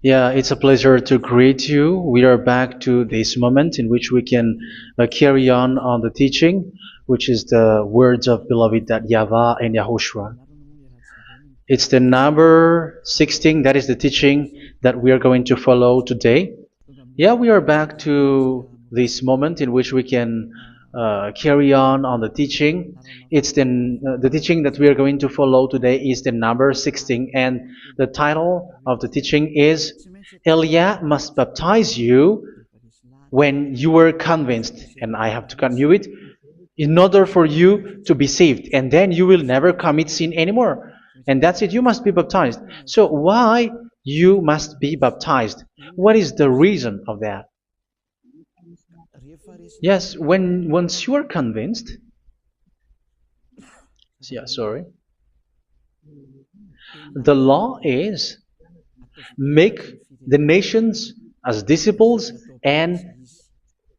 Yeah, it's a pleasure to greet you. We are back to this moment in which we can carry on the teaching, which is the words of beloved that YAHVAH and YAHOSHUA. It's the number 16, that is the teaching that we are going to follow today. Yeah, we are back to this moment in which we can carry on the teaching. It's the teaching that we are going to follow today is the number 16, and the title of the teaching is Elia must baptize you when you were convinced, and I have to continue it, in order for you to be saved, and then you will never commit sin anymore. And that's it, you must be baptized. So why you must be baptized? What is the reason of that? Yes, once you are convinced, yeah, sorry, the law is make the nations as disciples and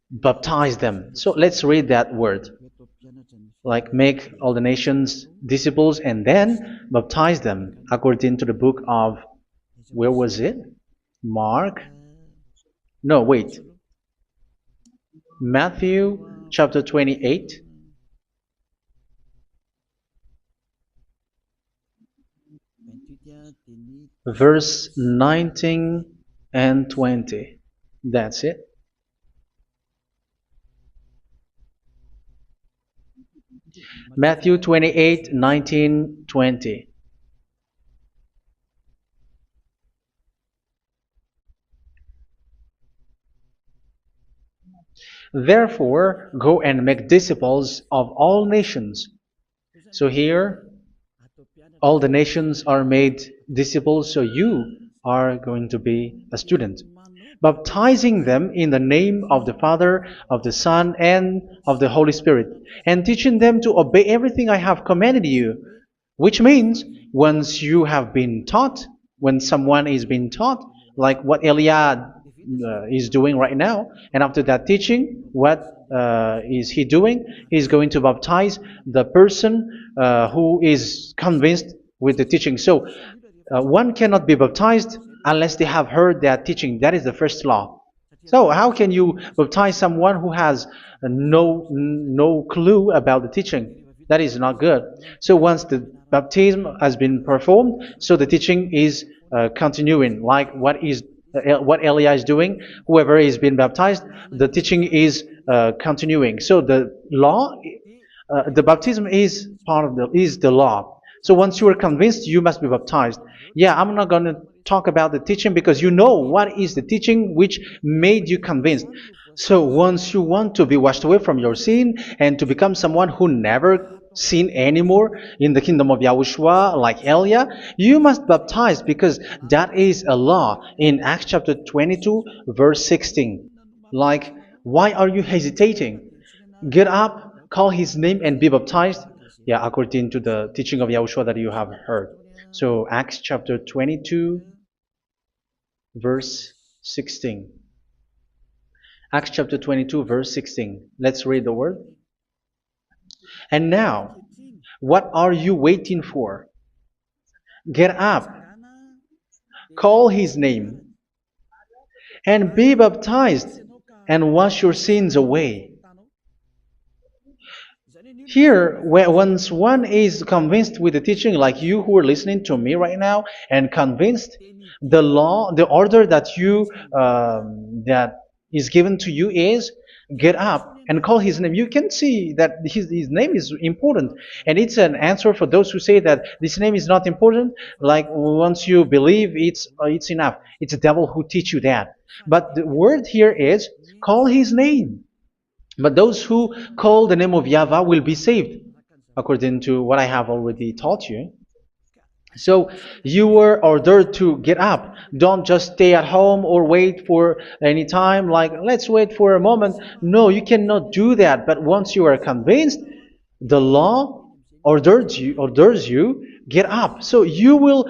baptize them. So let's read that word. Like make all the nations disciples and then baptize them according to the book of, where was it? Mark? No, wait. Matthew chapter 28. Verse 19 and 20. That's it. Matthew 28, 19, 20. Therefore, go and make disciples of all nations. So here, all the nations are made disciples, so you are going to be a student. Baptizing them in the name of the Father, of the Son, and of the Holy Spirit, and teaching them to obey everything I have commanded you. Which means, once you have been taught, when someone is being taught, like what Elia is doing right now, and after that teaching, what is he doing? He's going to baptize the person who is convinced with the teaching. So one cannot be baptized unless they have heard that teaching. That is the first law. So how can you baptize someone who has no clue about the teaching? That is not good. So once the baptism has been performed, so the teaching is continuing, like what Elia is doing. Whoever is being baptized, the teaching is continuing. So the law, the baptism is part of the law. So once you are convinced, you must be baptized. Yeah, I'm not going to talk about the teaching because you know what is the teaching which made you convinced. So once you want to be washed away from your sin and to become someone who never sin anymore in the kingdom of Yahushua, like Elia, you must baptize because that is a law in Acts chapter 22, verse 16. Like, why are you hesitating? Get up, call his name, and be baptized. Yeah, according to the teaching of Yahushua that you have heard. So Acts chapter 22, verse 16. Acts chapter 22, verse 16. Let's read the word. And now, what are you waiting for? Get up, call his name, and be baptized, and wash your sins away. Here, once one is convinced with the teaching, like you who are listening to me right now, and convinced, the law, the order that that is given to you is get up and call his name. You can see that his name is important, and it's an answer for those who say that this name is not important. Like once you believe, it's enough. It's the devil who teach you that. But the word here is call his name. But those who call the name of YAHVAH will be saved, according to what I have already taught you. So you were ordered to get up. Don't just stay at home or wait for any time, like let's wait for a moment. No, you cannot do that. But once you are convinced, the law orders you get up. So you will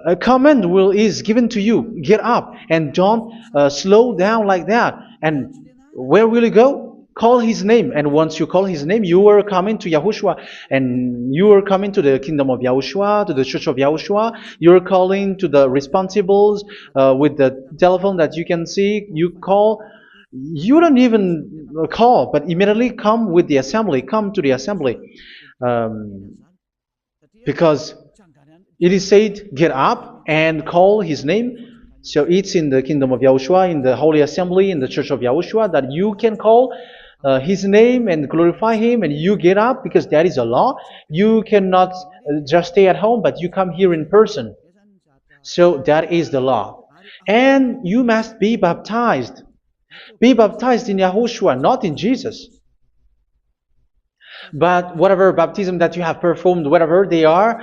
a command is given to you, get up, and don't slow down like that. And where will you go? call his name, and once you call his name, you are coming to Yahushua, and you are coming to the kingdom of Yahushua, to the church of Yahushua. You're calling to the responsibles with the telephone that you can see. You call. You don't even call, but immediately come with the assembly. Come to the assembly, um, because it is said, "Get up and call his name." So it's in the kingdom of Yahushua, in the holy assembly, in the church of Yahushua, that you can call his name and glorify him, and you get up because that is a law. You cannot just stay at home, but you come here in person. So that is the law. And you must be baptized. Be baptized in Yahushua, not in Jesus. But whatever baptism that you have performed, whatever they are,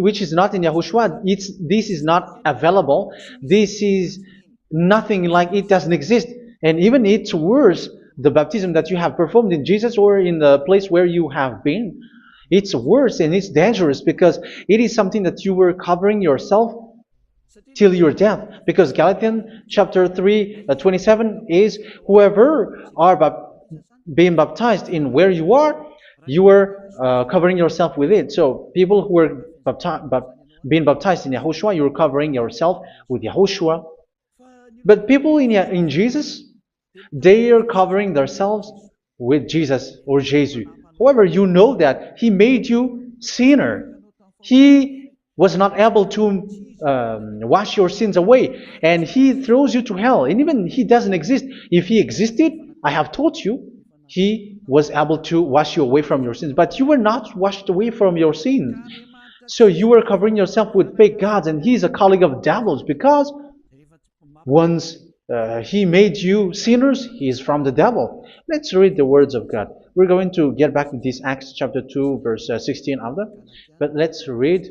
which is not in Yahushua, this is not available. This is nothing, like it doesn't exist. And even it's worse, the baptism that you have performed in Jesus or in the place where you have been. It's worse and it's dangerous because it is something that you were covering yourself till your death. Because Galatians chapter 3, 27 is, whoever are being baptized in where you are covering yourself with it. So people who are being baptized in Yahushua, you're covering yourself with Yahushua. But people in Jesus, they are covering themselves with Jesus or Jesus. However, you know that He made you sinner. He was not able to wash your sins away, and He throws you to hell. And even He doesn't exist. If He existed, I have taught you, He was able to wash you away from your sins. But you were not washed away from your sins. So you were covering yourself with fake gods, and He's a colleague of devils, because once He made you sinners, He is from the devil. Let's read the words of God. We're going to get back to this Acts chapter 2, verse 16 after. But let's read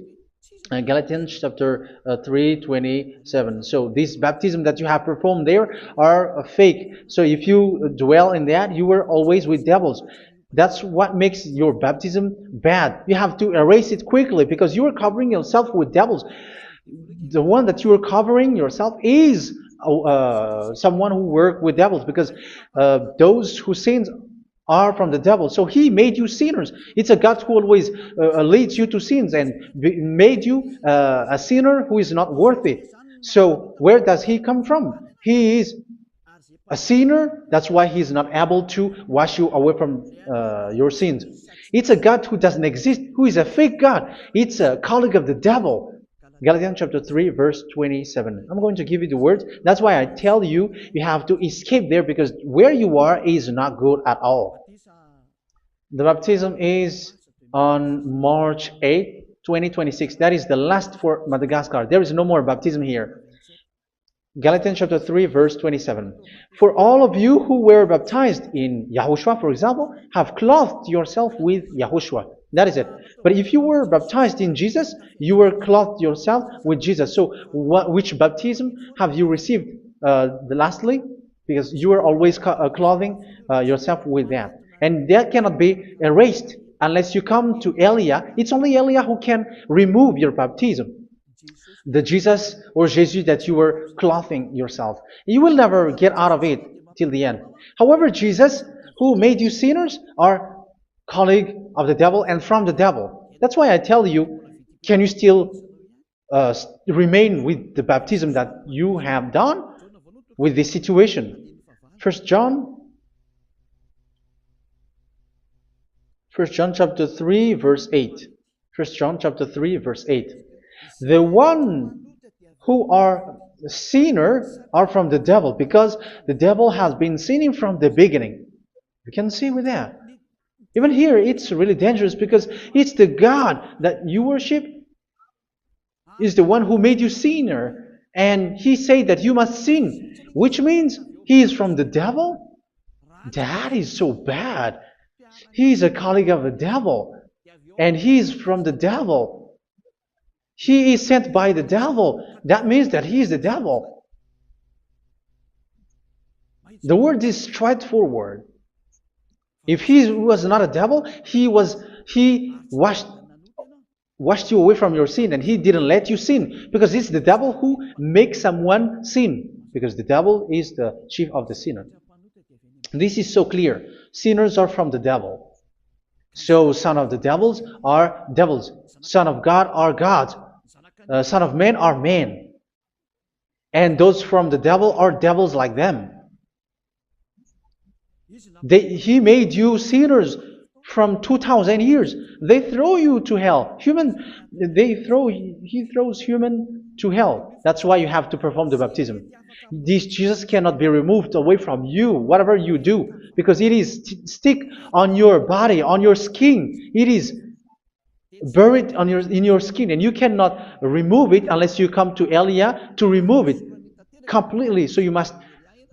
Galatians chapter 3, 27. So this baptism that you have performed there are fake. So if you dwell in that, you were always with devils. That's what makes your baptism bad. You have to erase it quickly because you are covering yourself with devils. The one that you are covering yourself is someone who works with devils, because those who sin are from the devil. So He made you sinners. It's a God who always leads you to sins and made you a sinner who is not worthy. So where does He come from? He is a sinner. That's why He is not able to wash you away from your sins. It's a God who doesn't exist, who is a fake God. It's a colleague of the devil. Galatians chapter 3, verse 27. I'm going to give you the words. That's why I tell you, you have to escape there, because where you are is not good at all. The baptism is on March 8, 2026. That is the last for Madagascar. There is no more baptism here. Galatians chapter 3, verse 27. For all of you who were baptized in Yahushua, for example, have clothed yourself with Yahushua. That is it. But if you were baptized in Jesus, you were clothed yourself with Jesus. So which baptism have you received lastly? Because you are always clothing yourself with that. And that cannot be erased unless you come to Elia. It's only Elia who can remove your baptism. The Jesus or Jesus that you were clothing yourself. You will never get out of it till the end. However, Jesus, who made you sinners, are colleague of the devil and from the devil. That's why I tell you, can you still remain with the baptism that you have done with this situation? First John chapter 3, verse 8. First John chapter 3, verse 8. The one who are sinner are from the devil, because the devil has been sinning from the beginning. You can see with that. Even here, it's really dangerous, because it's the God that you worship is the one who made you sinner, and He said that you must sin, which means He is from the devil. That is so bad. He is a colleague of the devil, and He is from the devil. He is sent by the devil. That means that He is the devil. The word is straightforward. If He was not a devil, He washed you away from your sin, and He didn't let you sin, because it's the devil who makes someone sin, because the devil is the chief of the sinner. This is so clear. Sinners are from the devil. So son of the devils are devils. Son of God are gods. Son of men are men. And those from the devil are devils like them. He made you sinners from 2,000 years. They throw you to hell. He throws human to hell. That's why you have to perform the baptism. This Jesus cannot be removed away from you, whatever you do, because it is stick on your body, on your skin. It is buried in your skin, and you cannot remove it unless you come to Elia to remove it completely. So you must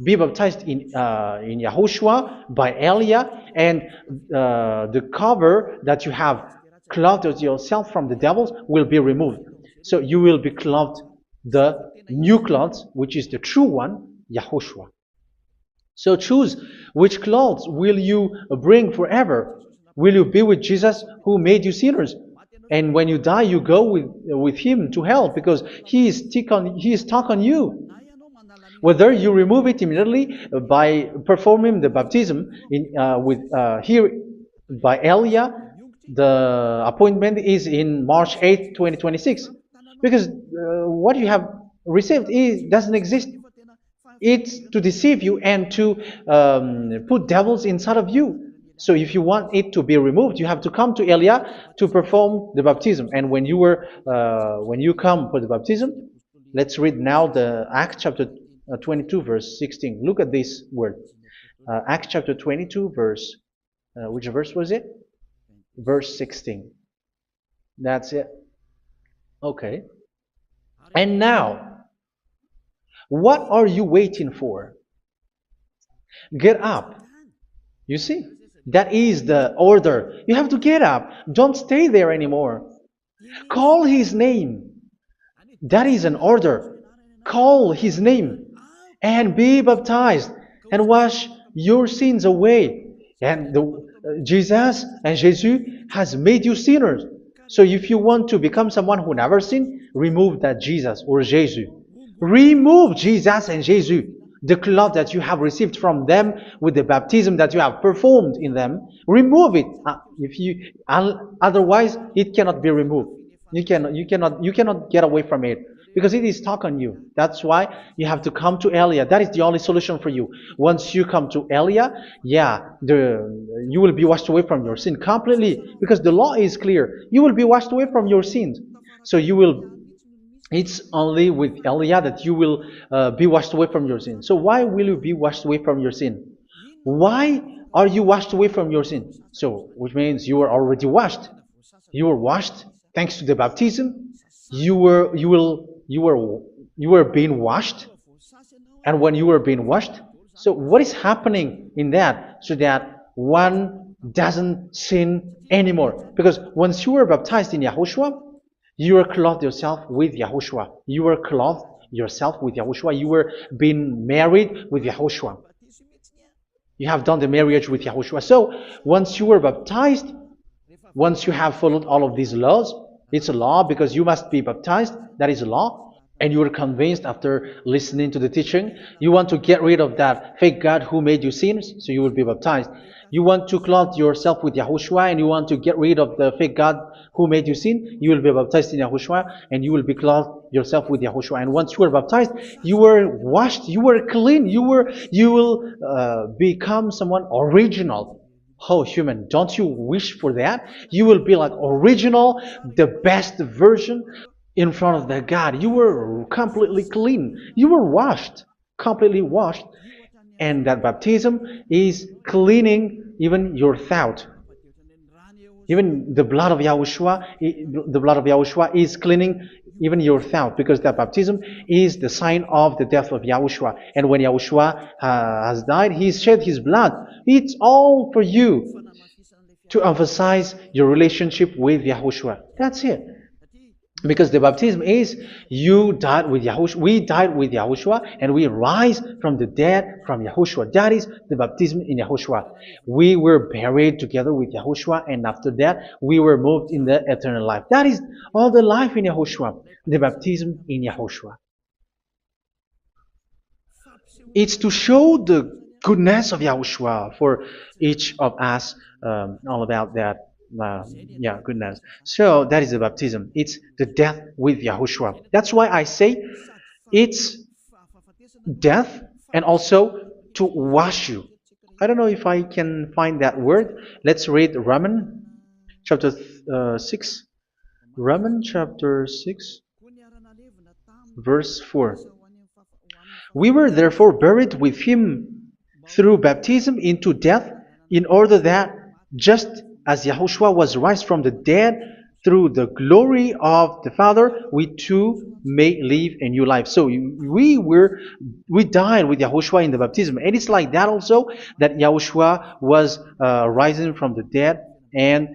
be baptized in YAHOSHUA by Elia, and the cover that you have clothed yourself from the devils will be removed. So you will be clothed the new clothes, which is the true one, YAHOSHUA. So choose which clothes will you bring forever. Will you be with Jesus who made you sinners? And when you die, you go with him to hell because he is stuck on you. Whether you remove it immediately by performing the baptism here by Elia, the appointment is in March 8, 2026. Because what you have received doesn't exist. It's to deceive you and to put devils inside of you. So if you want it to be removed, you have to come to Elia to perform the baptism. And when you come for the baptism, let's read now the Acts chapter 22 verse 16. Look at this word. Acts chapter 22 verse, which verse was it? Verse 16. That's it. Okay. And now, what are you waiting for? Get up. You see, that is the order. You have to get up. Don't stay there anymore. Call his name. That is an order. Call his name and be baptized and wash your sins away. And Jesus has made you sinners. So if you want to become someone who never sinned, remove that Jesus or Jesus. Remove Jesus and Jesus, the cloth that you have received from them with the baptism that you have performed in them. Remove it. Otherwise, it cannot be removed. You cannot get away from it because it is stuck on you. That's why you have to come to Elia. That is the only solution for you. Once you come to Elia, you will be washed away from your sin completely because the law is clear. You will be washed away from your sins. So it's only with Elia that you will be washed away from your sin. So why will you be washed away from your sin? Why are you washed away from your sin? So, which means you are already washed. You were washed thanks to the baptism. You were being washed, and when you were being washed, so what is happening in that? So that one doesn't sin anymore. Because once you were baptized in YAHOSHUA, you were clothed yourself with YAHOSHUA. You were clothed yourself with YAHOSHUA. You were being married with YAHOSHUA. You have done the marriage with YAHOSHUA. So once you were baptized, once you have followed all of these laws, it's a law because you must be baptized. That is a law. And you are convinced after listening to the teaching, you want to get rid of that fake God who made you sinners, so you will be baptized. You want to clothe yourself with YAHOSHUA and you want to get rid of the fake God who made you sin, you will be baptized in YAHOSHUA and you will be clothed yourself with YAHOSHUA. And once you are baptized, you were washed, you were clean, you will become someone original. Oh, human, don't you wish for that? You will be like original, the best version in front of the God. You were completely clean. You were washed, completely washed. And that baptism is cleaning even your thought. Even the blood of YAHOSHUA is cleaning even your thought, because that baptism is the sign of the death of YAHOSHUA. And when YAHOSHUA has died, he shed his blood. It's all for you to emphasize your relationship with YAHOSHUA. That's it. Because the baptism is you died with YAHOSHUA, we died with YAHOSHUA, and we rise from the dead from YAHOSHUA. That is the baptism in YAHOSHUA. We were buried together with YAHOSHUA, and after that we were moved in the eternal life. That is all the life in YAHOSHUA, the baptism in YAHOSHUA. It's to show the goodness of Yahushua for each of us, all about that. Yeah, goodness. So that is the baptism. It's the death with Yahushua. That's why I say it's death and also to wash you. I don't know if I can find that word. Let's read Romans chapter 6. Romans chapter 6, verse 4. We were therefore buried with him through baptism into death, in order that, just as Yahushua was raised from the dead through the glory of the Father, we too may live a new life. So we died with Yahushua in the baptism, and it's like that also that Yahushua was rising from the dead, and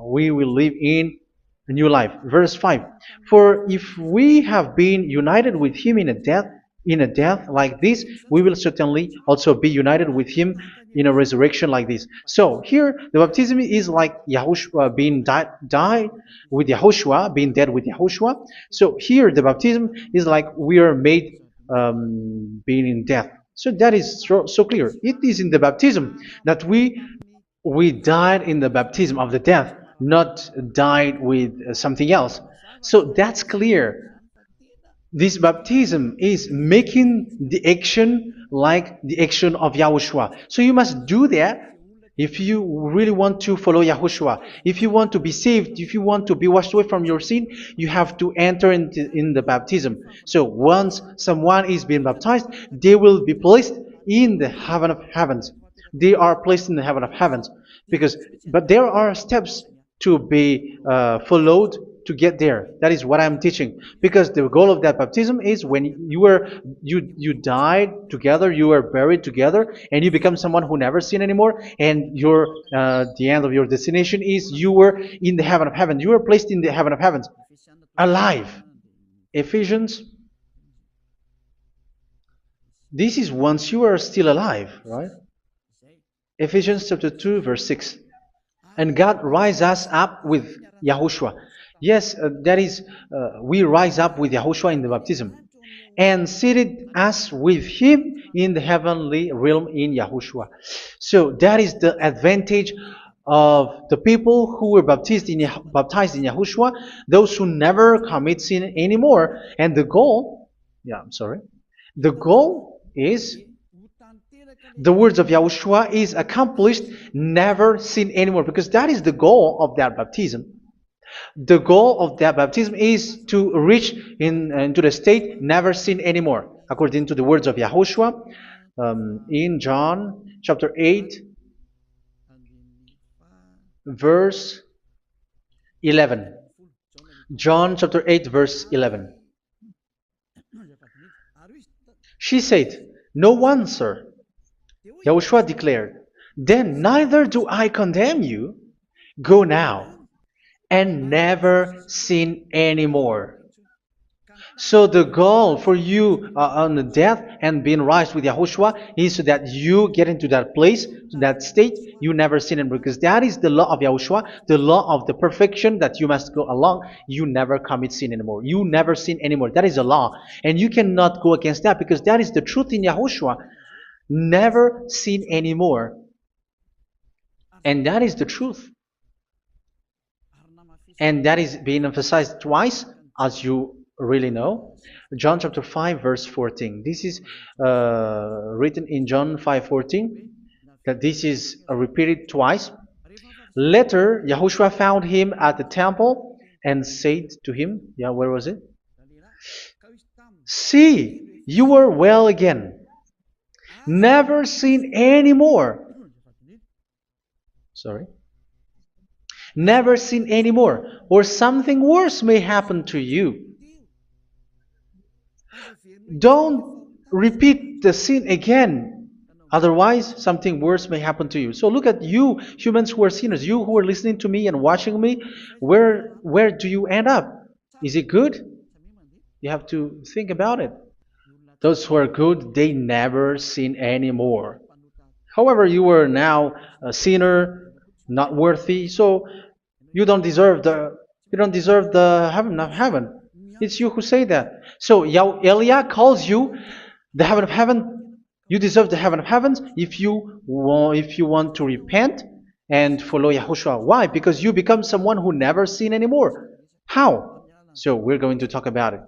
we will live in a new life. Verse 5. For if we have been united with him in a death like this, we will certainly also be united with him in a resurrection like this. So here the baptism is like Yahushua being died with Yahushua, being dead with Yahushua. So here the baptism is like we are made being in death. So that is so clear. It is in the baptism that we died in the baptism of the death, not died with something else. So that's clear. This baptism is making the action like the action of Yahushua. So you must do that if you really want to follow Yahushua. If you want to be saved, if you want to be washed away from your sin, you have to enter in the baptism. So once someone is being baptized, they will be placed in the heaven of heavens. They are placed in the heaven of heavens, but there are steps to be followed to get there. That is what I'm teaching, because the goal of that baptism is when you died together, you were buried together, and you become someone who never sin anymore, and the end of your destination is you were in the heaven of heaven. You were placed in the heaven of heavens, alive. Ephesians. This is once you are still alive, right? Ephesians chapter 2, verse 6. And God rise us up with Yahushua. Yes, that is, we rise up with Yahushua in the baptism. And seated us with him in the heavenly realm in Yahushua. So that is the advantage of the people who were baptized in Yahushua, those who never commit sin anymore. And the goal, the goal is the words of Yahushua is accomplished, never sin anymore, because that is the goal of that baptism. The goal of that baptism is to reach into the state never sin anymore, according to the words of Yahushua in John chapter 8, verse 11. John chapter 8, verse 11. She said, "No one, sir." Yahushua declared, "Then neither do I condemn you. Go now and never sin anymore." So the goal for you on the death and being raised with Yahushua is so that you get into that place, to that state, you never sin anymore. Because that is the law of Yahushua, the law of the perfection that you must go along. You never commit sin anymore. You never sin anymore. That is a law. And you cannot go against that, because that is the truth in Yahushua. Never sin anymore. And that is the truth. And that is being emphasized twice, as you really know. John chapter 5, verse 14. This is written in John 5:14, that this is repeated twice. Later, Yahushua found him at the temple and said to him, where was it? "See, you are well again. Never sin anymore." Never sin anymore, or something worse may happen to you. Don't repeat the sin again. Otherwise, something worse may happen to you. So look at you, humans who are sinners, you who are listening to me and watching me. Where do you end up? Is it good? You have to think about it. Those who are good, they never sin anymore. However, you are now a sinner, not worthy, so you don't deserve the heaven of heaven. It's you who say that. So Eliah calls you the heaven of heaven You deserve the heaven of heavens if you want to repent and follow Yahushua. Why? Because you become someone who never sin anymore. How? So we're going to talk about it.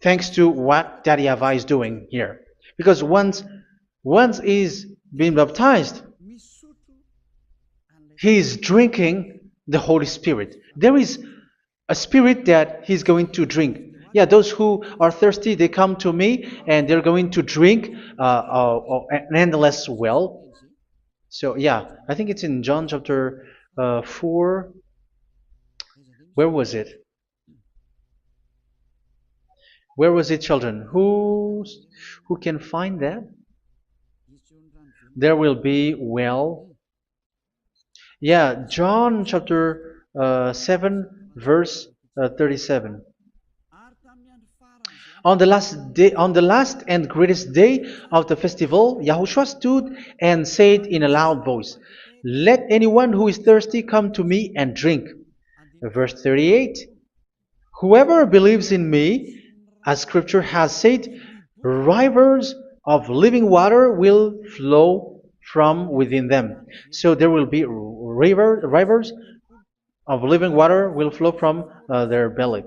Thanks to what Daddy YAHVAH is doing here. Because once he's been baptized, he is drinking the Holy Spirit. There is a spirit that he's going to drink. Yeah, those who are thirsty, they come to me and they're going to drink an endless well. So yeah, I think it's in John chapter 4. Where was it? Where was it, children? Who can find that? There will be well. Yeah, John chapter 7, verse 37. On the last and greatest day of the festival, Yahushua stood and said in a loud voice, "Let anyone who is thirsty come to me and drink." Verse 38, "Whoever believes in me, as scripture has said, rivers of living water will flow from within them." So there will be rivers of living water will flow from their belly.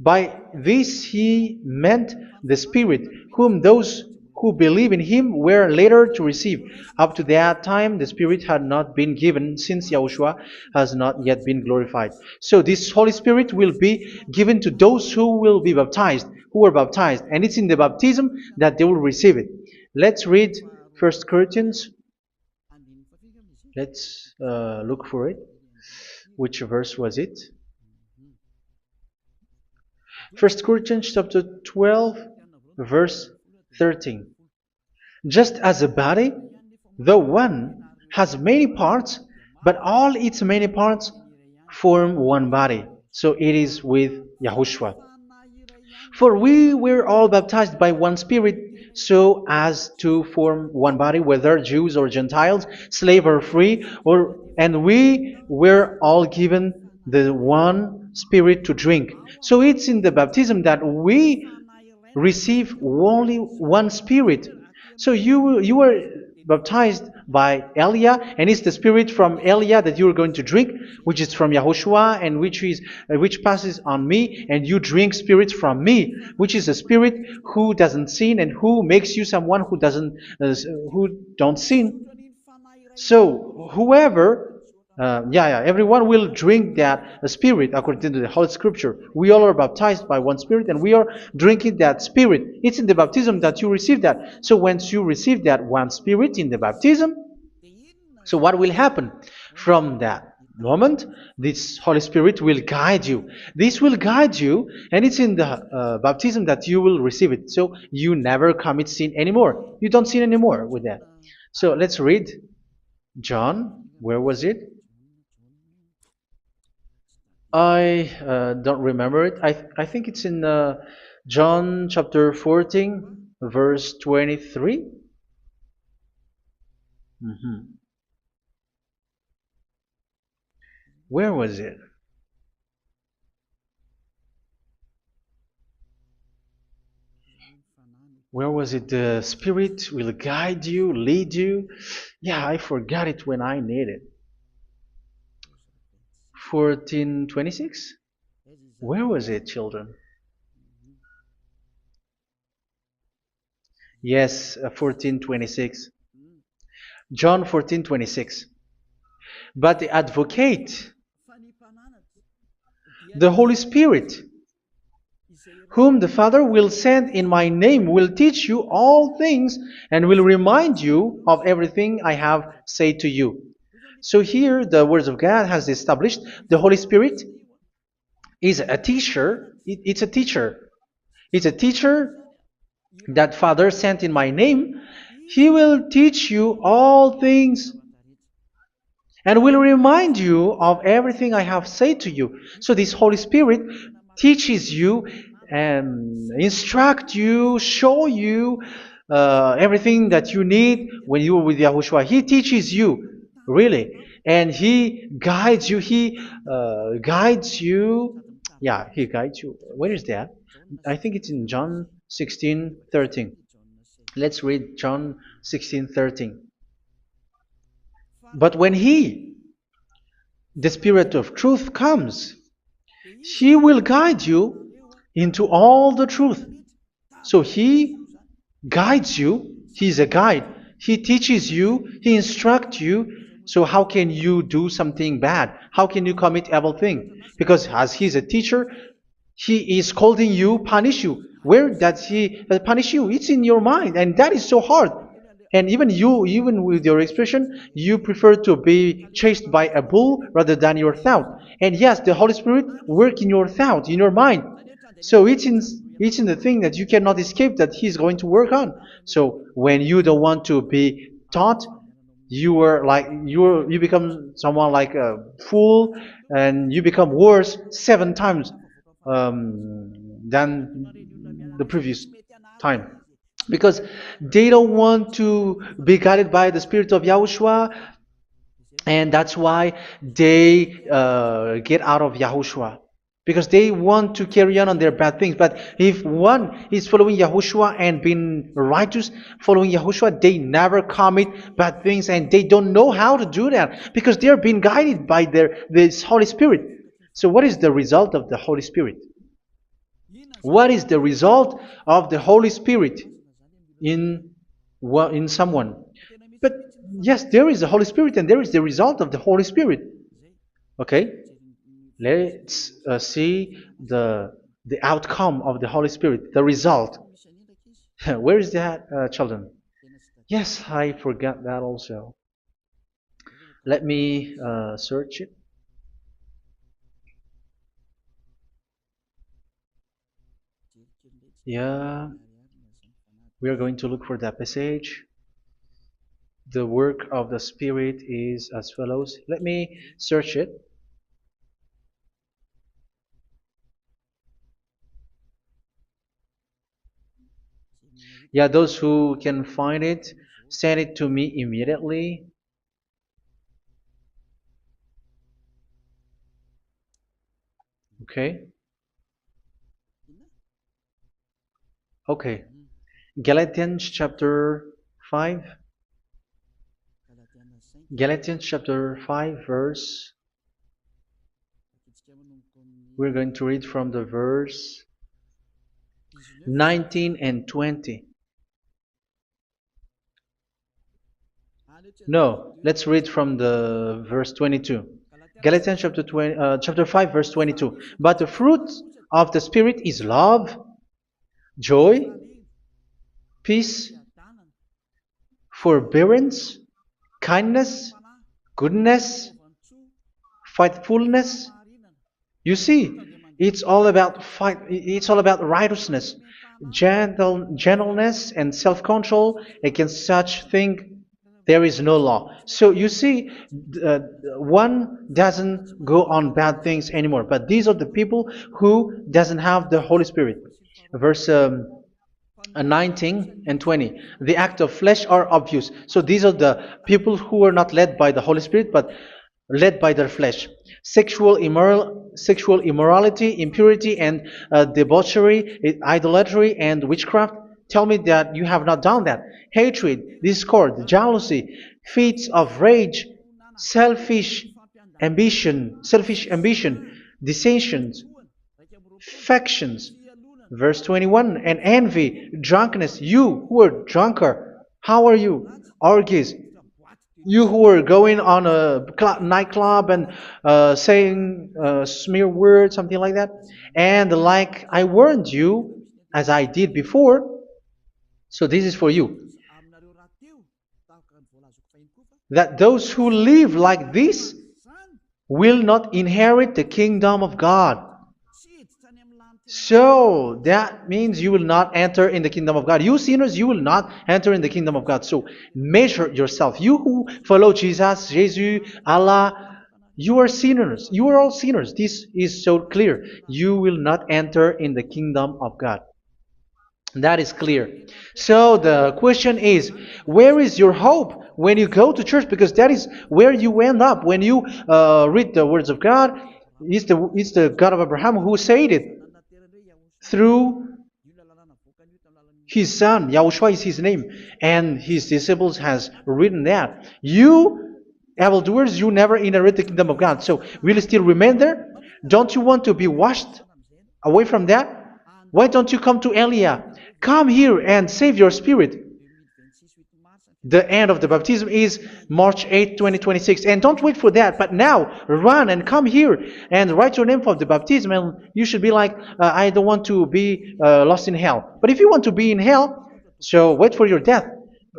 By this he meant the Spirit, whom those who believe in him were later to receive. Up to that time, the Spirit had not been given, since Yahushua has not yet been glorified. So this Holy Spirit will be given to those who will be baptized, who are baptized, and it's in the baptism that they will receive it. Let's read 1 Corinthians. Let's look for it. Which verse was it? 1 Corinthians chapter 12, verse 13. Just as a body, though one, has many parts, but all its many parts form one body. So it is with Yahushua. For we were all baptized by one Spirit, so as to form one body, whether Jews or Gentiles, slave or free, and we were all given the one Spirit to drink. So it's in the baptism that we receive only one Spirit. So you were baptized by Elia, and it's the Spirit from Elia that you are going to drink, which is from Yahushua, and which passes on me, and you drink Spirit from me, which is a Spirit who doesn't sin and who makes you someone who don't sin. So whoever everyone will drink that Spirit according to the Holy Scripture. We all are baptized by one Spirit, and we are drinking that Spirit. It's in the baptism that you receive that. So once you receive that one Spirit in the baptism, so what will happen? From that moment, this Holy Spirit will guide you. This will guide you, and it's in the baptism that you will receive it. So you never commit sin anymore. You don't sin anymore with that. So let's read John. Where was it? I don't remember it. I think it's in John chapter 14, verse 23. Where was it? Where was it? The Spirit will guide you, lead you. Yeah, I forgot it when I need it. 14:26? Where was it, children? Yes, 14:26. John 14:26. But the advocate, the Holy Spirit, whom the Father will send in my name, will teach you all things and will remind you of everything I have said to you. So here the words of God has established the Holy Spirit is a teacher. It's a teacher. It's a teacher that Father sent in my name. He will teach you all things and will remind you of everything I have said to you. So this Holy Spirit teaches you and instruct you, show you everything that you need when you are with Yahushua. He teaches you, really. And He guides you. He guides you. Yeah, He guides you. Where is that? I think it's in John 16:13. Let's read John 16:13. But when He, the Spirit of truth, comes, He will guide you into all the truth. So He guides you. He's a guide. He teaches you. He instructs you. So how can you do something bad? How can you commit evil thing? Because as He's a teacher, He is scolding you, punish you. Where does He punish you? It's in your mind, and that is so hard. And even you, even with your expression, you prefer to be chased by a bull rather than your thought. And yes, the Holy Spirit work in your thought, in your mind. So it's in the thing that you cannot escape that He's going to work on. So when you don't want to be taught, you become someone like a fool, and you become worse 7 times than the previous time, because they don't want to be guided by the Spirit of Yahushua, and that's why they get out of Yahushua, because they want to carry on their bad things. But if one is following Yahushua and being righteous, following Yahushua, they never commit bad things, and they don't know how to do that because they are being guided by this Holy Spirit. So what is the result of the Holy Spirit? What is the result of the Holy Spirit in someone? But yes, there is the Holy Spirit, and there is the result of the Holy Spirit. Okay, let's see the outcome of the Holy Spirit, the result. Where is that, children? Yes, I forgot that also. Let me search it. Yeah, we are going to look for that passage. The work of the Spirit is as follows. Let me search it. Yeah, those who can find it, send it to me immediately. Okay. Okay. Galatians chapter 5. Galatians chapter 5 verse. We're going to read from the verse 19 and 20. No, let's read from the verse 22. Galatians chapter 5 verse 22. But the fruit of the Spirit is love, joy, peace, forbearance, kindness, goodness, faithfulness. You see, it's all about fight. It's all about righteousness, gentleness, and self-control. Against such thing, there is no law. So you see, uh, one doesn't go on bad things anymore. But these are the people who doesn't have the Holy Spirit. Verse 19 and 20. The act of flesh are obvious. So these are the people who are not led by the Holy Spirit, but led by their flesh. Sexual immorality, impurity, and debauchery, idolatry, and witchcraft. Tell me that you have not done that. Hatred, discord, jealousy, fits of rage, selfish ambition, dissensions, factions. Verse 21, and envy, drunkenness. You who are drunkard, how are you? Orgies. You who are going on a nightclub and saying smear words, something like that. And like I warned you, as I did before, so this is for you, that those who live like this will not inherit the kingdom of God. So that means you will not enter in the kingdom of God. You sinners, you will not enter in the kingdom of God. So measure yourself. You who follow Jesus, Allah, you are sinners. You are all sinners. This is so clear. You will not enter in the kingdom of God. That is clear. So the question is, where is your hope when you go to church? Because that is where you end up when you read the words of God. It's the God of Abraham who said it through His son, Yahushua is his name, and his disciples has written that. You evildoers, you never inherit the kingdom of God. So will you still remain there? Don't you want to be washed away from that? Why don't you come to Elia? Come here and save your spirit. The end of the baptism is March 8th, 2026. And don't wait for that, but now run and come here and write your name for the baptism. And you should be like, I don't want to be lost in hell. But if you want to be in hell, so wait for your death.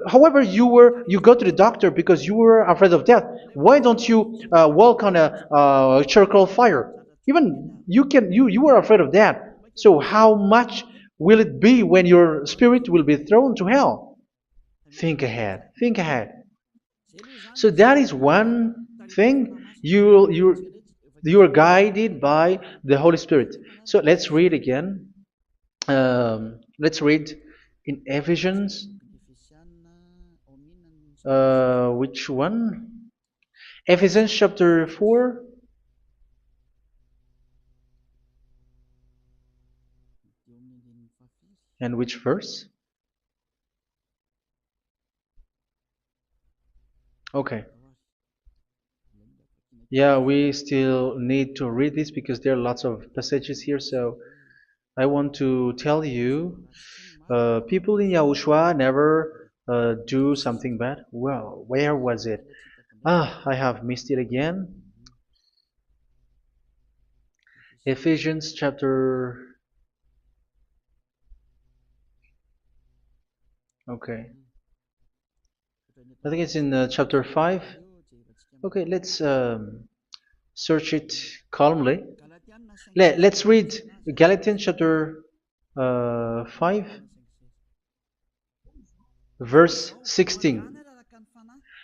However, you go to the doctor because you were afraid of death. Why don't you walk on a charcoal fire? Even you were afraid of that. So how much will it be when your spirit will be thrown to hell? Think ahead. Think ahead. So that is one thing. You are guided by the Holy Spirit. So let's read again. Let's read in Ephesians. Which one? Ephesians chapter 4. And which verse? Okay. Yeah, we still need to read this because there are lots of passages here. So I want to tell you, people in Yahushua never do something bad. Well, where was it? I have missed it again. Ephesians chapter. Okay. I think it's in chapter 5. Okay, let's search it calmly. Let's read Galatians chapter 5, verse 16.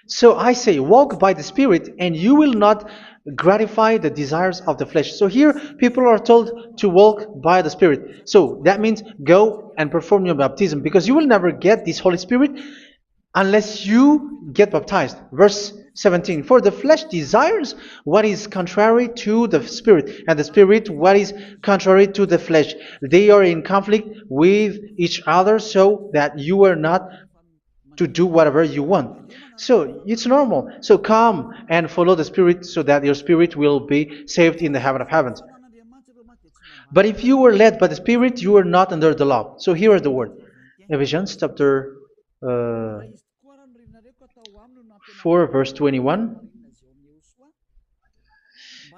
So I say, walk by the Spirit, and you will not gratify the desires of the flesh. So here, people are told to walk by the Spirit. So that means go and perform your baptism, because you will never get this Holy Spirit unless you get baptized. Verse 17. For the flesh desires what is contrary to the Spirit, and the Spirit what is contrary to the flesh. They are in conflict with each other, so that you are not to do whatever you want. So it's normal. So come and follow the Spirit so that your spirit will be saved in the heaven of heavens. But if you were led by the Spirit, you are not under the law. So here is the word. Ephesians chapter 4 verse 21.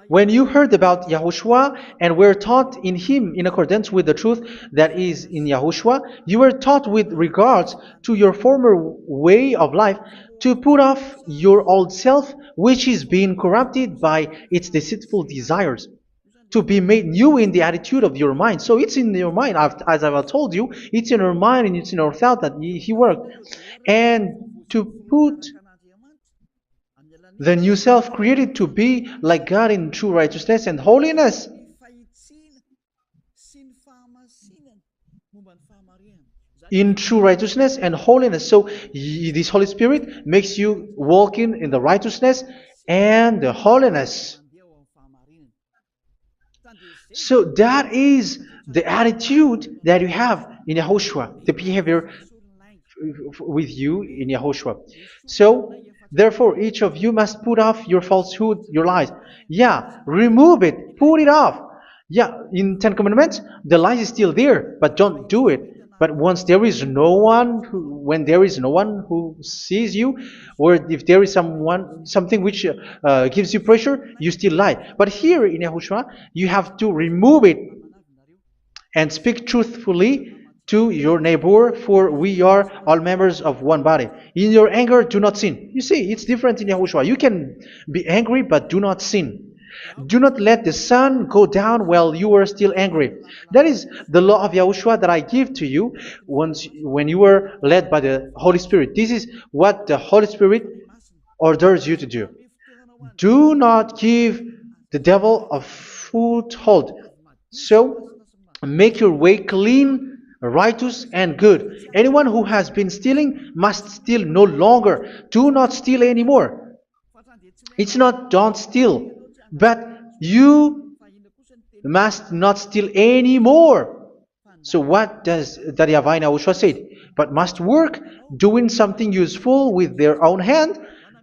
When you heard about Yahushua and were taught in him in accordance with the truth that is in Yahushua, you were taught with regards to your former way of life to put off your old self, which is being corrupted by its deceitful desires, to be made new in the attitude of your mind. So it's in your mind, as I've told you, it's in your mind and it's in your thought that he worked. And to put the new self created to be like God in true righteousness and holiness. In true righteousness and holiness. So this Holy Spirit makes you walk in the righteousness and the holiness. So that is the attitude that you have in Yahushua, the behavior with you in Yahushua. So therefore, each of you must put off your falsehood, your lies. Yeah, remove it, put it off. Yeah, in Ten Commandments, the lies is still there, but don't do it. But once there is no one, when there is no one who sees you, or if there is something which gives you pressure, you still lie. But here in Yahushua, you have to remove it and speak truthfully to your neighbor, for we are all members of one body. In your anger, do not sin. You see, it's different in Yahushua. You can be angry, but do not sin. Do not let the sun go down while you are still angry. That is the law of Yahushua that I give to you when you were led by the Holy Spirit. This is what the Holy Spirit orders you to do. Do not give the devil a foothold. So, make your way clean, righteous, and good. Anyone who has been stealing must steal no longer. Do not steal anymore. It's not don't steal, but you must not steal anymore. So what does Daddy Yahweh Yahushua said? But must work doing something useful with their own hand,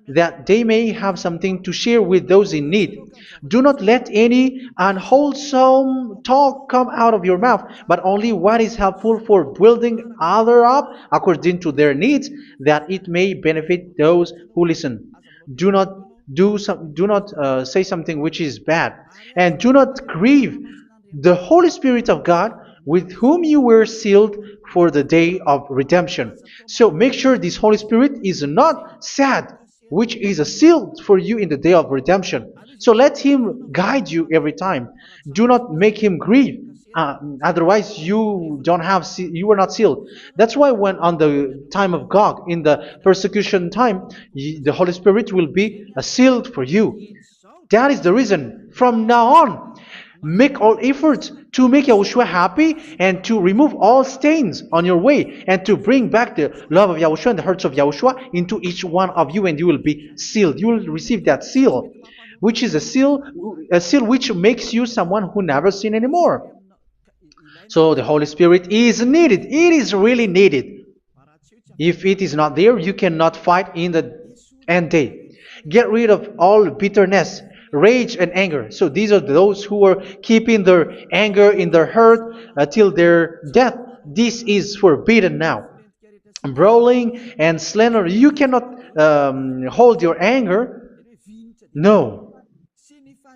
that they may have something to share with those in need. Do not let any unwholesome talk come out of your mouth, but only what is helpful for building other up according to their needs, that it may benefit those who listen. Do not do not say something which is bad, and do not grieve the Holy Spirit of God, with whom you were sealed for the day of redemption. So make sure this Holy Spirit is not sad, which is a seal for you in the day of redemption. So let him guide you every time. Do not make him grieve. Otherwise, you don't have you were not sealed. That's why when on the time of God, in the persecution time, the Holy Spirit will be a sealed for you. That is the reason. From now on, make all efforts to make Yahushua happy and to remove all stains on your way and to bring back the love of Yahushua and the hearts of Yahushua into each one of you, and you will be sealed. You will receive that seal, which is a seal which makes you someone who never sin anymore. So the Holy Spirit is needed. It is really needed. If it is not there, you cannot fight in the end day. Get rid of all bitterness, rage, and anger. So these are those who are keeping their anger in their heart till their death. This is forbidden now. Brawling and slander. You cannot hold your anger. No.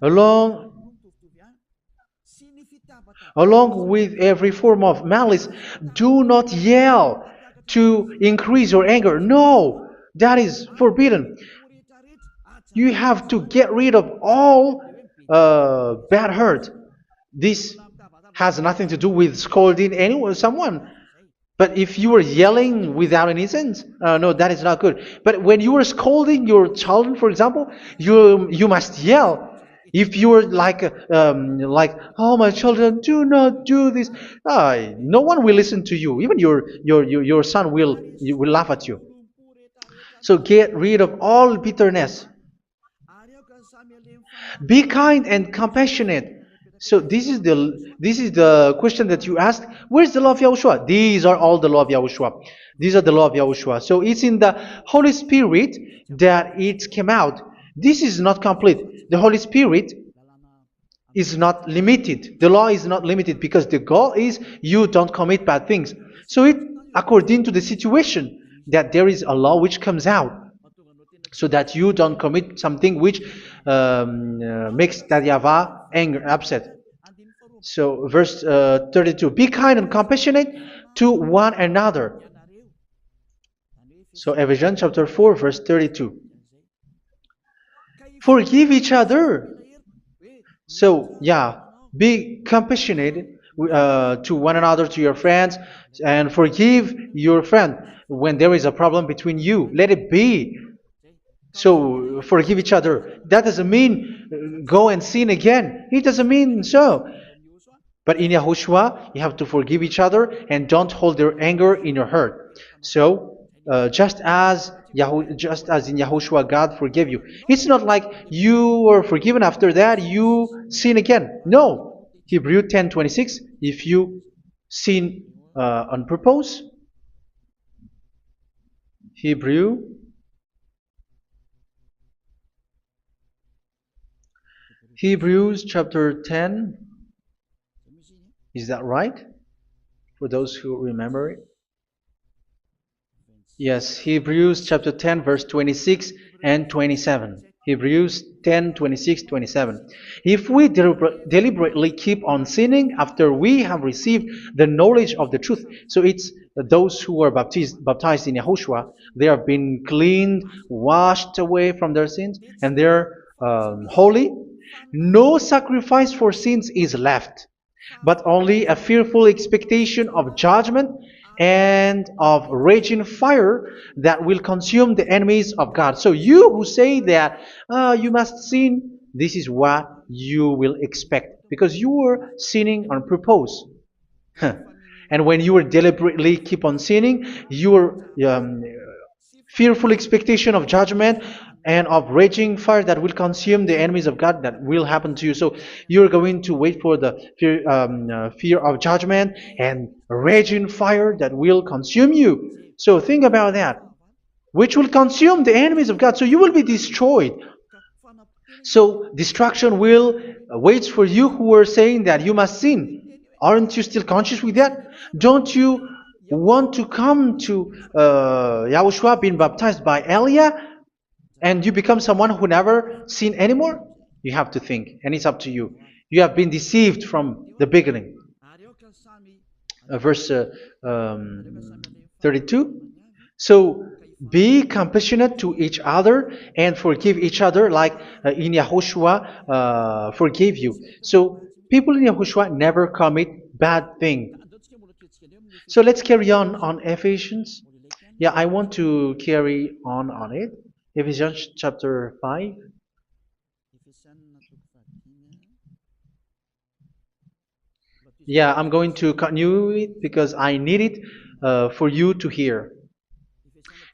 Along Along with every form of malice, do not yell to increase your anger. No, that is forbidden. You have to get rid of all bad hurt. This has nothing to do with scolding anyone, someone. But if you are yelling without any sense, no, that is not good. But when you are scolding your children, for example, you must yell. If you are like, oh my children, do not do this, no one will listen to you. Even your son will laugh at you. So get rid of all bitterness. Be kind and compassionate. So this is the question that you asked. Where's the law of Yahushua? These are all the law of Yahushua. These are the law of Yahushua. So it's in the Holy Spirit that it came out. This is not complete. The Holy Spirit is not limited. The law is not limited because the goal is you don't commit bad things. So it according to the situation that there is a law which comes out, so that you don't commit something which makes that YAHVAH anger, upset. So verse 32, be kind and compassionate to one another. So Ephesians chapter 4 verse 32. Forgive each other. So yeah, be compassionate to one another, to your friends, and forgive your friend when there is a problem between you. Let it be. So forgive each other. That doesn't mean go and sin again. It doesn't mean so. But in Yahushua, you have to forgive each other and don't hold your anger in your heart. So just as in Yahushua God forgave you. It's not like you were forgiven after that you sin again. No. Hebrew 10:26. If you sin on purpose, Hebrews chapter 10. Is that right? For those who remember it. Yes, Hebrews chapter 10 verse 26 and 27. Hebrews 10, 26, 27. If we deliberately keep on sinning after we have received the knowledge of the truth, so it's those who are baptized in Yahushua, they have been cleaned, washed away from their sins, and they're holy. No sacrifice for sins is left, but only a fearful expectation of judgment and of raging fire that will consume the enemies of God. So you who say that you must sin, this is what you will expect, because you were sinning on purpose. And when you deliberately keep on sinning, your fearful expectation of judgment and of raging fire that will consume the enemies of God that will happen to you. So you're going to wait for the fear of judgment and raging fire that will consume you. So think about that, which will consume the enemies of God. So you will be destroyed. So destruction will wait for you who are saying that you must sin. Aren't you still conscious with that? Don't you want to come to Yahushua being baptized by Elia and you become someone who never sin anymore? You have to think, and it's up to you. You have been deceived from the beginning. Verse 32. So be compassionate to each other and forgive each other like in Yahushua forgave you. So people in Yahushua never commit bad thing. So let's carry on Ephesians. Yeah, I want to carry on it. Ephesians chapter 5. Yeah, I'm going to continue it because I need it for you to hear.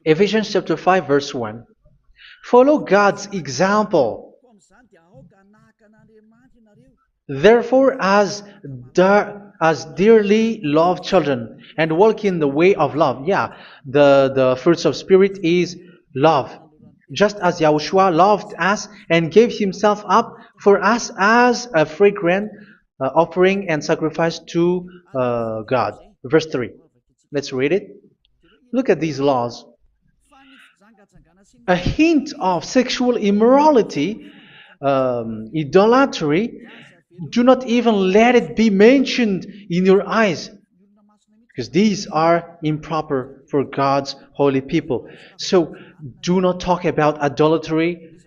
Ephesians chapter 5 verse 1. Follow God's example. Therefore, as dearly loved children, and walk in the way of love. Yeah, the fruits of spirit is love. Just as Yahushua loved us and gave himself up for us as a fragrant offering and sacrifice to God. Verse 3. Let's read it. Look at these laws. A hint of sexual immorality, idolatry, do not even let it be mentioned in your eyes, because these are improper for God's holy people. So do not talk about idolatry.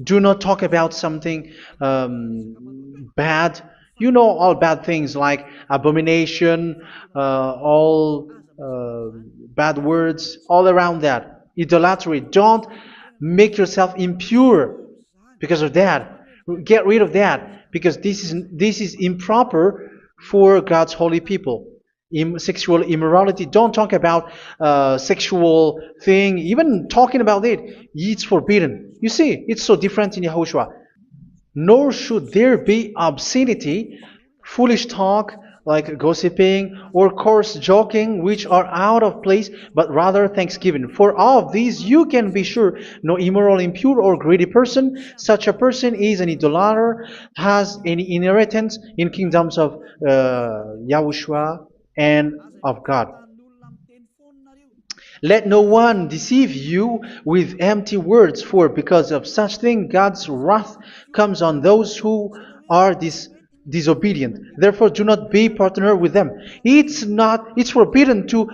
Do not talk about something bad. You know all bad things like abomination, all bad words, all around that. Idolatry. Don't make yourself impure because of that. Get rid of that because this is improper for God's holy people. Sexual immorality. Don't talk about sexual thing. Even talking about it's forbidden. You see, it's so different in Yahushua. Nor should there be obscenity, foolish talk like gossiping or coarse joking, which are out of place, but rather thanksgiving. For of these you can be sure: no immoral, impure, or greedy person, such a person is an idolater, has any inheritance in kingdoms of Yahushua and of God. Let no one deceive you with empty words, for because of such thing God's wrath comes on those who are disobedient. Therefore, do not be partner with them. It's forbidden to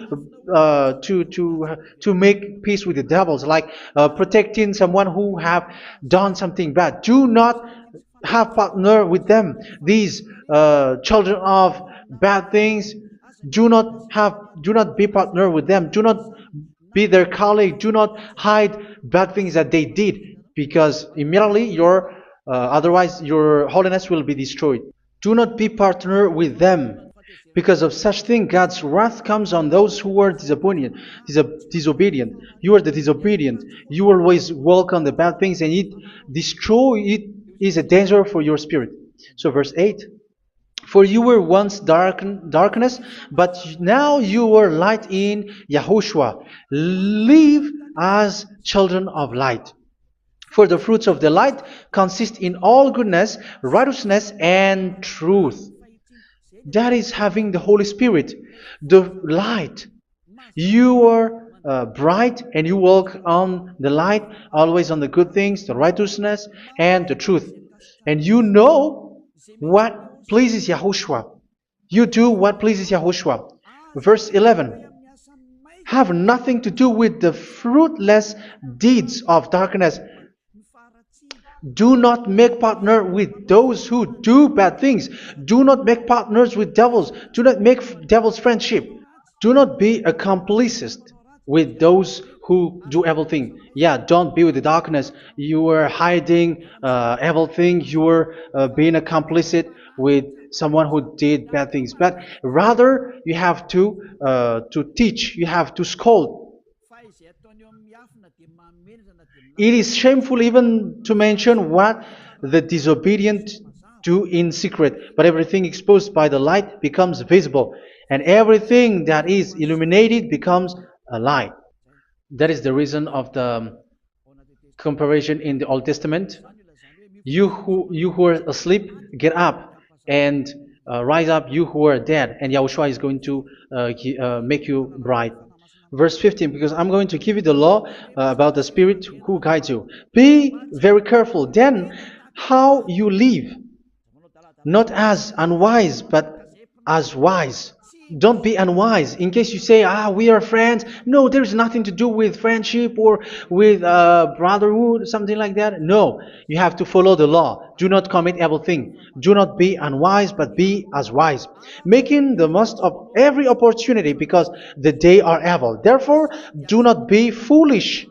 make peace with the devils, like protecting someone who have done something bad. Do not have partner with them. These children of bad things. Do not be partner with them. Do not be their colleague. Do not hide bad things that they did, because immediately otherwise your holiness will be destroyed. Do not be partner with them. Because of such thing, God's wrath comes on those who are disobedient. You are the disobedient. You always walk on the bad things, and it is a danger for your spirit. So verse 8. For you were once darkness, but now you are light in Yahushua. Live as children of light. For the fruits of the light consist in all goodness, righteousness, and truth. That is having the Holy Spirit, the light. You are bright and you walk on the light, always on the good things, the righteousness, and the truth. And you know what pleases Yahushua. You do what pleases Yahushua. Verse 11. Have nothing to do with the fruitless deeds of darkness. Do not make partner with those who do bad things. Do not make partners with devils. Do not make devils friendship. Do not be a complicit with those who do evil thing. Yeah, don't be with the darkness. You are hiding evil thing. You are being a complicit with someone who did bad things. But rather, you have to teach. You have to scold. It is shameful even to mention what the disobedient do in secret, but everything exposed by the light becomes visible, and everything that is illuminated becomes a light. That is the reason of the comparison in the Old Testament. You who are asleep, get up and rise up, you who are dead, and Yahushua is going to make you bright. Verse 15, because I'm going to give you the law about the Spirit who guides you. Be very careful then how you live, not as unwise, but as wise. Don't be unwise. In case you say, we are friends. No, there's nothing to do with friendship or with brotherhood, something like that. No, you have to follow the law. Do not commit evil thing. Do not be unwise, but be as wise, making the most of every opportunity, because the day are evil. Therefore, do not be foolish,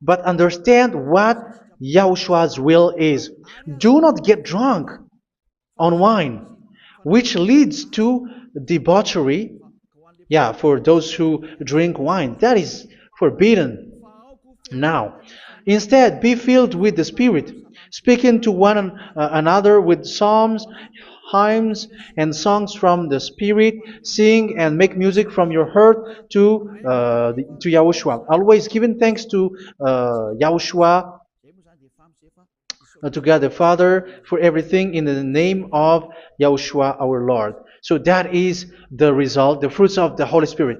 but understand what Yahushua's will is. Do not get drunk on wine, which leads to debauchery. Yeah, for those who drink wine, that is forbidden now. Instead, be filled with the Spirit, speaking to one another with psalms, hymns, and songs from the Spirit. Sing and make music from your heart to Yahushua, always giving thanks to Yahushua, to God the Father, for everything in the name of Yahushua our Lord. So that is the result, the fruits of the Holy Spirit.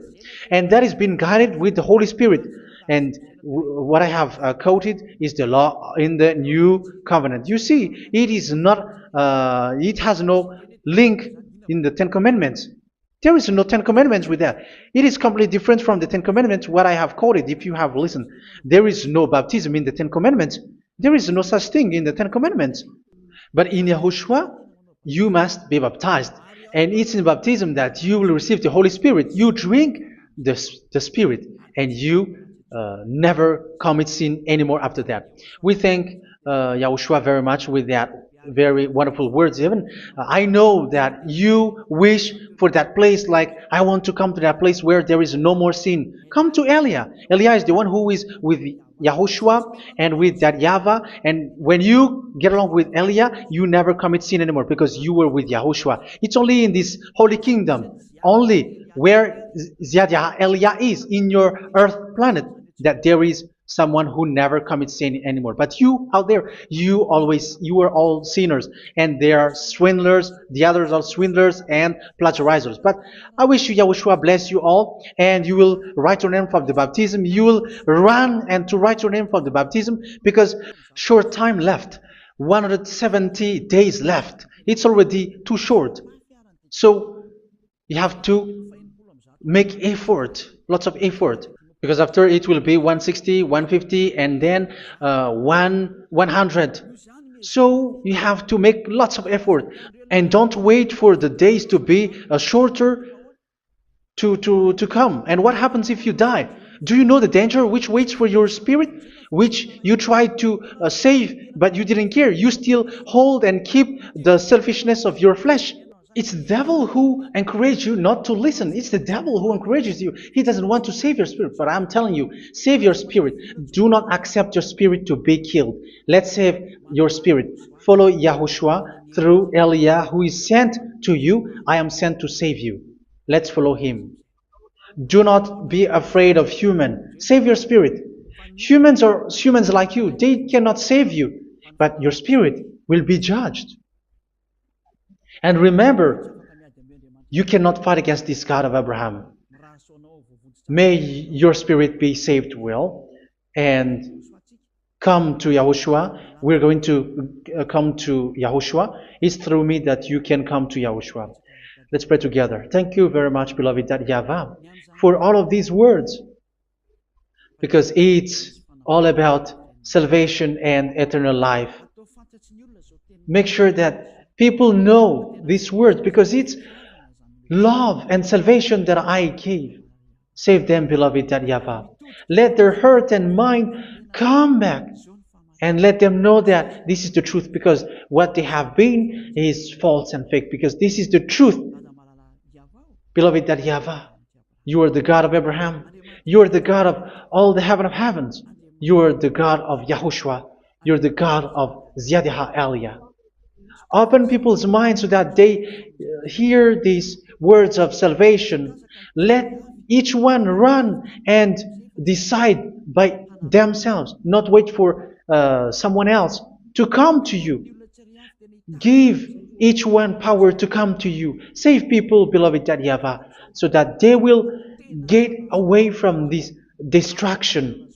And that is being guided with the Holy Spirit. And what I have quoted is the law in the new covenant. You see, it is not, it has no link in the Ten Commandments. There is no Ten Commandments with that. It is completely different from the Ten Commandments, what I have quoted, if you have listened. There is no baptism in the Ten Commandments. There is no such thing in the Ten Commandments. But in Yahushua, you must be baptized. And it's in baptism that you will receive the Holy Spirit. You drink the Spirit, and you never commit sin anymore after that. We thank Yahushua very much with that very wonderful words. Even I know that you wish for that place, like, I want to come to that place where there is no more sin. Come to Elia. Elia is the one who is with Yahushua and with that YAHVAH, and when you get along with Elia, you never commit sin anymore because you were with Yahushua. It's only in this holy kingdom, only where Elia is, in your earth planet, that there is someone who never commits sin anymore. But you out there, you are all sinners, and they are swindlers. The others are swindlers and plagiarizers. But I wish you, Yahushua, bless you all, and you will write your name for the baptism. You will run and to write your name for the baptism, because short time left, 170 days left. It's already too short. So you have to make effort, lots of effort, because after it will be 160, 150, and then 100. So you have to make lots of effort, and don't wait for the days to be shorter to come. And what happens if you die? Do you know the danger which waits for your spirit, which you tried to save, but you didn't care? You still hold and keep the selfishness of your flesh. It's the devil who encourages you not to listen. It's the devil who encourages you. He doesn't want to save your spirit. But I'm telling you, save your spirit. Do not accept your spirit to be killed. Let's save your spirit. Follow Yahushua through Elia, who is sent to you. I am sent to save you. Let's follow him. Do not be afraid of human. Save your spirit. Humans are humans like you. They cannot save you. But your spirit will be judged. And remember, you cannot fight against this God of Abraham. May your spirit be saved well and come to Yahushua. We're going to come to Yahushua. It's through me that you can come to Yahushua. Let's pray together. Thank you very much, beloved YAHVAH, for all of these words, because it's all about salvation and eternal life. Make sure that people know these words, because it's love and salvation that I gave. Save them, beloved YAHVAH. Let their heart and mind come back, and let them know that this is the truth, because what they have been is false and fake, because this is the truth. Beloved YAHVAH, you are the God of Abraham. You are the God of all the heaven of heavens. You are the God of YAHOSHUA. You're the God of Ziyadha Aliyah. Open people's minds so that they hear these words of salvation. Let each one run and decide by themselves, not wait for someone else to come to you. Give each one power to come to you. Save people, beloved YAHVAH, so that they will get away from this distraction.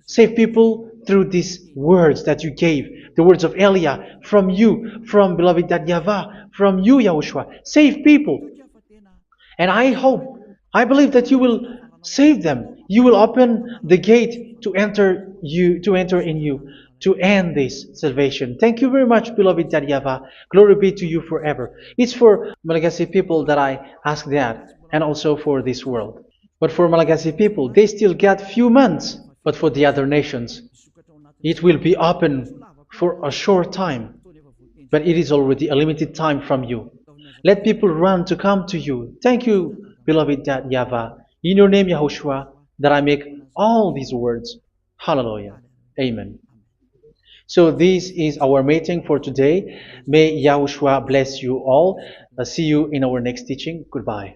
Save people through these words that you gave, the words of Elia, from you, from beloved YAHVAH, from you, Yahushua. Save people. And I believe that you will save them. You will open the gate to enter in you, to end this salvation. Thank you very much, beloved YAHVAH. Glory be to you forever. It's for Malagasy people that I ask that, and also for this world. But for Malagasy people, they still get few months. But for the other nations, it will be open for a short time. But it is already a limited time from you. Let people run to come to you. Thank you, beloved YAHVAH. In your name, Yahushua, that I make all these words. Hallelujah. Amen. So this is our meeting for today. May Yahushua bless you all. See you in our next teaching. Goodbye.